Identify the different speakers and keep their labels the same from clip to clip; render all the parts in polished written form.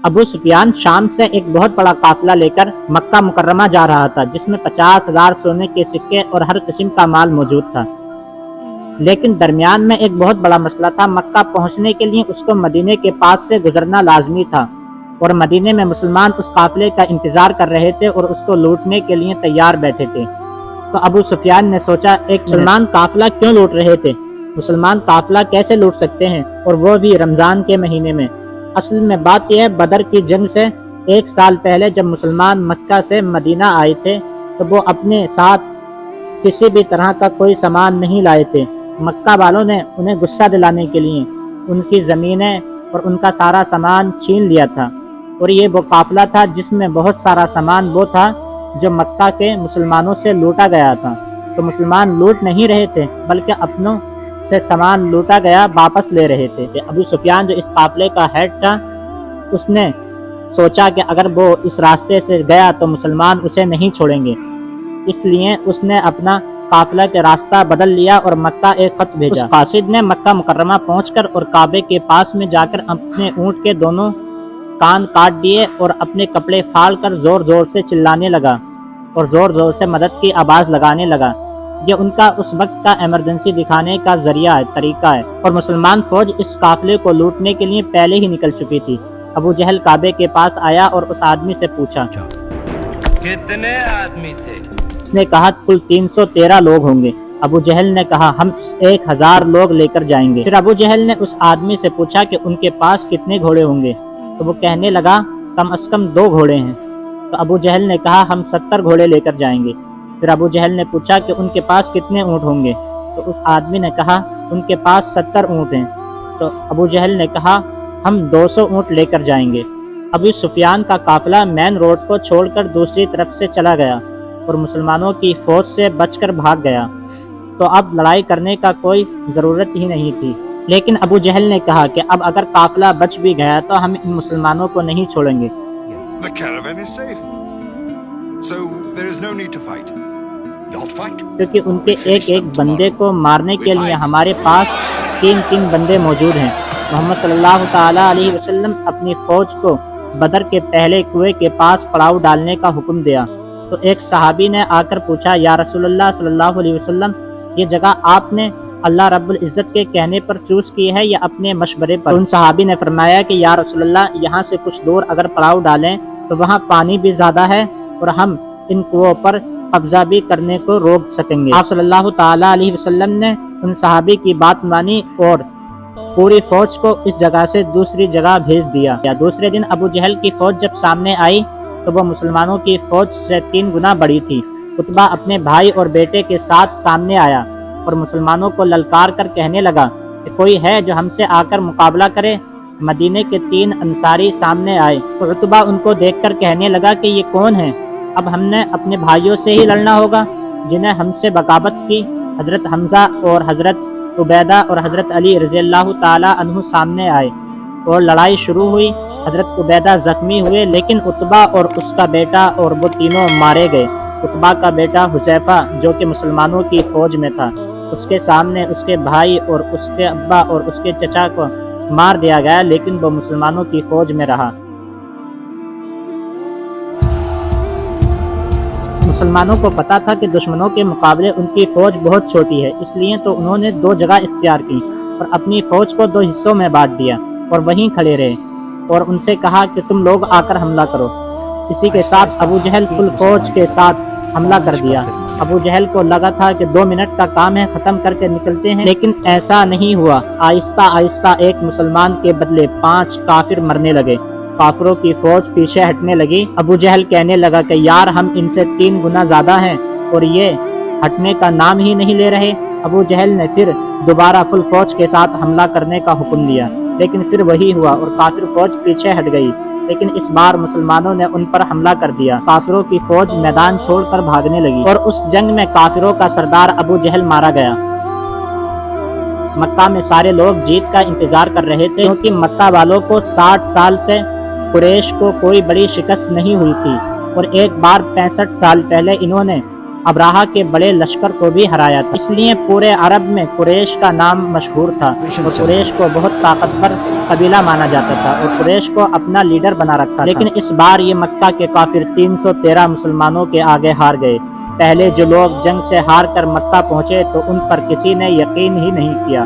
Speaker 1: ابو سفیان شام سے ایک بہت بڑا قافلہ لے کر مکہ مکرمہ جا رہا تھا، جس میں 50,000 سونے کے سکے اور ہر قسم کا مال موجود تھا۔ لیکن درمیان میں ایک بہت بڑا مسئلہ تھا۔ مکہ پہنچنے کے لیے اس کو مدینے کے پاس سے گزرنا لازمی تھا، اور مدینے میں مسلمان اس قافلے کا انتظار کر رہے تھے اور اس کو لوٹنے کے لیے تیار بیٹھے تھے۔ تو ابو سفیان نے سوچا، ایک مسلمان قافلہ کیوں لوٹ رہے تھے؟ مسلمان قافلہ کیسے لوٹ سکتے ہیں، اور وہ بھی رمضان کے مہینے میں؟ اصل میں بات یہ ہے، بدر کی جنگ سے 1 سال پہلے جب مسلمان مکہ سے مدینہ آئے تھے تو وہ اپنے ساتھ کسی بھی طرح کا کوئی سامان نہیں لائے تھے۔ مکہ والوں نے انہیں غصہ دلانے کے لیے ان کی زمینیں اور ان کا سارا سامان چھین لیا تھا، اور یہ وہ قافلہ تھا جس میں بہت سارا سامان وہ تھا جو مکہ کے مسلمانوں سے لوٹا گیا تھا۔ تو مسلمان لوٹ نہیں رہے تھے، بلکہ اپنوں سے سامان لوٹا گیا واپس لے رہے تھے۔ ابو سفیان جو اس قافلے کا ہیڈ تھا، اس نے سوچا کہ اگر وہ اس راستے سے گیا تو مسلمان اسے نہیں چھوڑیں گے، اس لیے اس نے اپنا قافلہ کے راستہ بدل لیا اور مکہ ایک خط بھیجا۔ اس قاصد نے مکہ مکرمہ پہنچ کر اور کعبے کے پاس میں جا کر اپنے اونٹ کے دونوں کان کاٹ دیے اور اپنے کپڑے پھاڑ کر زور زور سے چلانے لگا اور زور زور سے مدد کی آواز لگانے لگا۔ یہ ان کا اس وقت کا ایمرجنسی دکھانے کا طریقہ ہے، اور مسلمان فوج اس قافلے کو لوٹنے کے لیے پہلے ہی نکل چکی تھی۔ ابو جہل کعبے کے پاس آیا اور اس آدمی سے پوچھا،
Speaker 2: کتنے آدمی تھے؟
Speaker 1: اس نے کہا، کل 313 لوگ ہوں گے۔ ابو جہل نے کہا، ہم 1000 لوگ لے کر جائیں گے۔ پھر ابو جہل نے اس آدمی سے پوچھا کہ ان کے پاس کتنے گھوڑے ہوں گے؟ تو وہ کہنے لگا، کم از کم 2 گھوڑے ہیں۔ تو ابو جہل نے کہا، ہم 70 گھوڑے لے کر جائیں گے۔ پھر ابو جہل نے پوچھا کہ ان کے پاس کتنے اونٹ ہوں گے؟ تو اس آدمی نے کہا، ان کے پاس 70 اونٹ ہیں۔ تو ابو جہل نے کہا، ہم 200 اونٹ لے کر جائیں گے۔ ابو سفیان کا قافلہ مین روڈ کو چھوڑ کر دوسری طرف سے چلا گیا اور مسلمانوں کی فوج سے بچ کر بھاگ گیا۔ تو اب لڑائی کرنے کا کوئی ضرورت ہی نہیں تھی۔ لیکن ابو جہل نے کہا کہ اب اگر قافلہ بچ بھی گیا تو ہم ان مسلمانوں کو نہیں چھوڑیں گے۔
Speaker 3: The caravan is safe, so there is no need to fight. Not fight.
Speaker 1: کیونکہ ان کے ایک ایک بندے کو مارنے کے لیے ہمارے پاس 3 بندے موجود ہیں۔ محمد صلی اللہ تعالیٰ علیہ وسلم اپنی فوج کو بدر کے پہلے کنویں کے پاس پڑاؤ ڈالنے کا حکم دیا۔ تو ایک صحابی نے آ کر پوچھا، یا رسول اللہ صلی اللہ علیہ وسلم، یہ جگہ آپ نے اللہ رب العزت کے کہنے پر چوز کی ہے یا اپنے مشورے پر؟ ان صحابی نے فرمایا کہ یا رسول اللہ، یہاں سے کچھ دور اگر پڑاؤ ڈالیں تو وہاں پانی بھی زیادہ ہے اور ہم ان کنووں پر قبضہ بھی کرنے کو روک سکیں گے۔ آپ صلی اللہ تعالیٰ علیہ وسلم نے ان صحابی کی بات مانی اور پوری فوج کو اس جگہ سے دوسری جگہ بھیج دیا۔ دوسرے دن ابو جہل کی فوج جب سامنے آئی تو وہ مسلمانوں کی فوج سے 3 گنا بڑی تھی۔ عتبہ اپنے بھائی اور بیٹے کے ساتھ سامنے آیا اور مسلمانوں کو للکار کر کہنے لگا کہ کوئی ہے جو ہم سے آ کر مقابلہ کرے؟ مدینے کے 3 انصاری سامنے آئے تو عتبہ ان کو دیکھ کر کہنے لگا کہ یہ کون ہے؟ اب ہم نے اپنے بھائیوں سے ہی لڑنا ہوگا جنہیں ہم سے بغاوت کی۔ حضرت حمزہ اور حضرت عبیدہ اور حضرت علی رضی اللہ تعالیٰ عنہ سامنے آئے اور لڑائی شروع ہوئی۔ حضرت عبیدہ زخمی ہوئے، لیکن عتبہ اور اس کا بیٹا اور وہ تینوں مارے گئے۔ عتبہ کا بیٹا حذیفہ جو کہ مسلمانوں کی فوج میں تھا، اس کے سامنے اس کے بھائی اور اس کے ابا اور اس کے چچا کو مار دیا گیا، لیکن وہ مسلمانوں کی فوج میں رہا۔ مسلمانوں کو پتا تھا کہ دشمنوں کے مقابلے ان کی فوج بہت چھوٹی ہے، اس لیے تو انہوں نے 2 جگہ اختیار کی اور اپنی فوج کو 2 حصوں میں بانٹ دیا اور وہیں کھڑے رہے اور ان سے کہا کہ تم لوگ آ کر حملہ کرو۔ اسی کے ساتھ ابو جہل فل فوج کے ساتھ حملہ کر دیا۔ ابو جہل کو لگا تھا کہ 2 منٹ کا کام ہے، ختم کر کے نکلتے ہیں، لیکن ایسا نہیں ہوا۔ آہستہ آہستہ ایک مسلمان کے بدلے 5 کافر مرنے لگے۔ کافروں کی فوج پیچھے ہٹنے لگی۔ ابو جہل کہنے لگا کہ یار، ہم ان سے 3 گنا زیادہ ہیں اور یہ ہٹنے کا نام ہی نہیں لے رہے۔ ابو جہل نے پھر دوبارہ فل فوج کے ساتھ حملہ کرنے کا حکم دیا، لیکن پھر وہی ہوا اور کافر فوج پیچھے ہٹ گئی، لیکن اس بار مسلمانوں نے ان پر حملہ کر دیا۔ کافروں کی فوج میدان چھوڑ کر بھاگنے لگی اور اس جنگ میں کافروں کا سردار ابو جہل مارا گیا۔ مکہ میں سارے لوگ جیت کا انتظار کر رہے تھے، کیونکہ مکہ والوں کو 60 سال سے قریش کو کوئی بڑی شکست نہیں ہوئی تھی، اور ایک بار 65 سال پہلے انہوں نے ابراہا کے بڑے لشکر کو بھی ہرایا تھا، اس لیے پورے عرب میں قریش کا نام مشہور تھا اور قریش کو بہت طاقتور قبیلہ مانا جاتا تھا اور قریش کو اپنا لیڈر بنا رکھا تھا۔ لیکن اس بار یہ مکہ کے کافر 313 مسلمانوں کے آگے ہار گئے۔ پہلے جو لوگ جنگ سے ہار کر مکہ پہنچے تو ان پر کسی نے یقین ہی نہیں کیا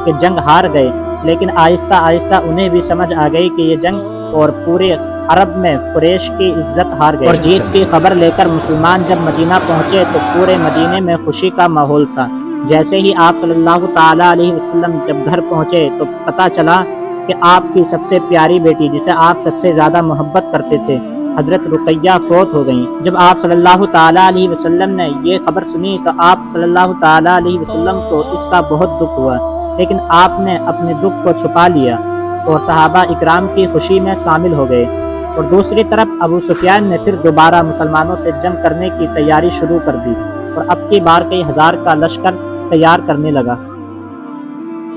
Speaker 1: کہ جنگ ہار گئے، لیکن آہستہ آہستہ انہیں بھی سمجھ آ گئی کہ یہ جنگ اور پورے عرب میں قریش کی عزت ہار گئی اور جیت کی خبر لے کر مسلمان جب مدینہ پہنچے تو پورے مدینے میں خوشی کا ماحول تھا۔ جیسے ہی آپ صلی اللہ تعالیٰ علیہ وسلم جب گھر پہنچے تو پتہ چلا کہ آپ کی سب سے پیاری بیٹی جسے آپ سب سے زیادہ محبت کرتے تھے حضرت رقیہ فوت ہو گئیں۔ جب آپ صلی اللہ تعالیٰ علیہ وسلم نے یہ خبر سنی تو آپ صلی اللہ تعالیٰ علیہ وسلم کو اس کا بہت دکھ ہوا، لیکن آپ نے اپنے دکھ کو چھپا لیا اور صحابہ اکرام کی خوشی میں شامل ہو گئے۔ اور دوسری طرف ابو سفیان نے پھر دوبارہ مسلمانوں سے جنگ کرنے کی تیاری شروع کر دی اور اب کی بار کئی ہزار کا لشکر تیار کرنے لگا۔